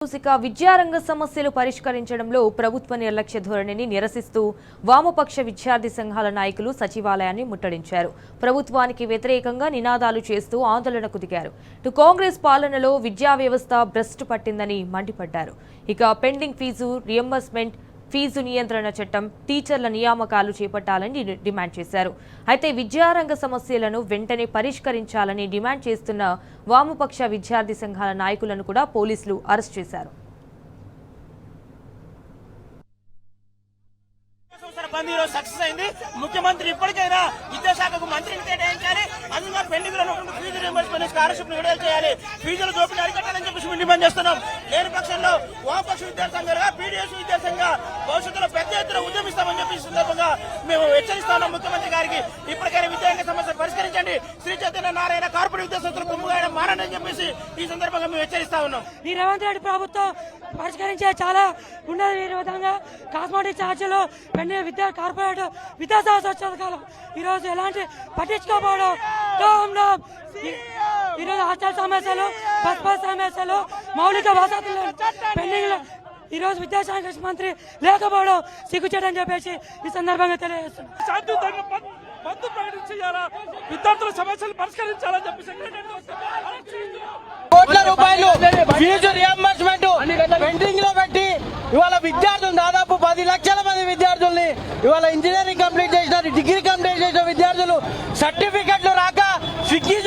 విద్యారంగ సమస్యలు పరిష్కరించడంలో ప్రభుత్వ నిర్లక్ష్య ధోరణిని నిరసిస్తూ వామపక్ష విద్యార్థి సంఘాల నాయకులు సచివాలయాన్ని ముట్టడించారు. ప్రభుత్వానికి వ్యతిరేకంగా నినాదాలు చేస్తూ ఆందోళనకు దిగారు. కాంగ్రెస్ పాలనలో విద్యా వ్యవస్థ భ్రష్టు పట్టిందని మండిపడ్డారు. ఇక పెండింగ్ ఫీజు నియంత్రణ చట్టం, టీచర్ల నియామకాలు చేపట్టాలని డిమాండ్ చేశారు. అయితే విద్యారంగ సమస్యలను వెంటనే పరిష్కరించాలని డిమాండ్ చేస్తున్న వామపక్ష విద్యార్థి సంఘాల నాయకులను కూడా పోలీసులు అరెస్ట్ చేశారు. సక్సెస్ అయింది. ముఖ్యమంత్రి ఇప్పటికైనా విద్యాశాఖకు మంత్రిని కేటాయించాలి. అందులో పెండింగ్ లో ఫీజు రీయింబర్స్మెంట్ స్కాలర్షిప్ విడుదల చేయాలి. ఫీజుల దోపిడీ అరికట్టాలని చెప్పేసి డిమాండ్ చేస్తున్నాం. లేని పక్షంలో వామపక్ష విద్యాసంఘాలుగా పీడీఎస్ విద్యాసంఘంగా భవిష్యత్తులో పెద్ద ఎత్తున ఉద్యమిస్తామని చెప్పి సందర్భంగా మేము హెచ్చరిస్తా ఉన్నాం. ముఖ్యమంత్రి గారికి ఇప్పటికైనా విద్యారంగ సమస్యలు పరిష్కరించండి. శ్రీ చైతన్య నారాయణ కార్పొరేట్ విద్యాసంస్థలు కుమ్ముగాయడం మానని చెప్పేసి ఈ సందర్భంగా మేము హెచ్చరిస్తా ఉన్నాం. ఈ రేవంత్ రెడ్డి ప్రభుత్వం పరిష్కరించే చాలా ఉన్నది. ఈ విధంగా కాస్మోటిక్ ఛార్జీలు పెండింగ్ కార్పొరేట్ విద్యా సంస్థల కాలం ఈరోజు ఎలాంటి పట్టించుకోకపోవడం, ఈరోజు హాస్టల్ సమస్యలు, బస్ సమస్యలు, మౌలిక వసతులు పెండింగ్ ఈరోజు విద్యాశాఖ మంత్రి లేకపోవడం సిగ్గుచేటని చెప్పేసి ఈ సందర్భంగా తెలియజేస్తున్నాం. విద్యార్థుల సమస్యలు పరిష్కరించాలని చెప్పి కోట్ల రూపాయలు ఫీజు రియంబర్స్మెంట్ పెండింగ్ లో పెట్టి ఇవాళ విద్యార్థులు దాదాపు 10 లక్షల మంది విద్యార్థుల్ని ఇవాళ ఇంజనీరింగ్ కంప్లీట్ చేసిన, డిగ్రీ కంప్లీట్ చేసిన విద్యార్థులు సర్టిఫికెట్లు రాక స్విగ్గీ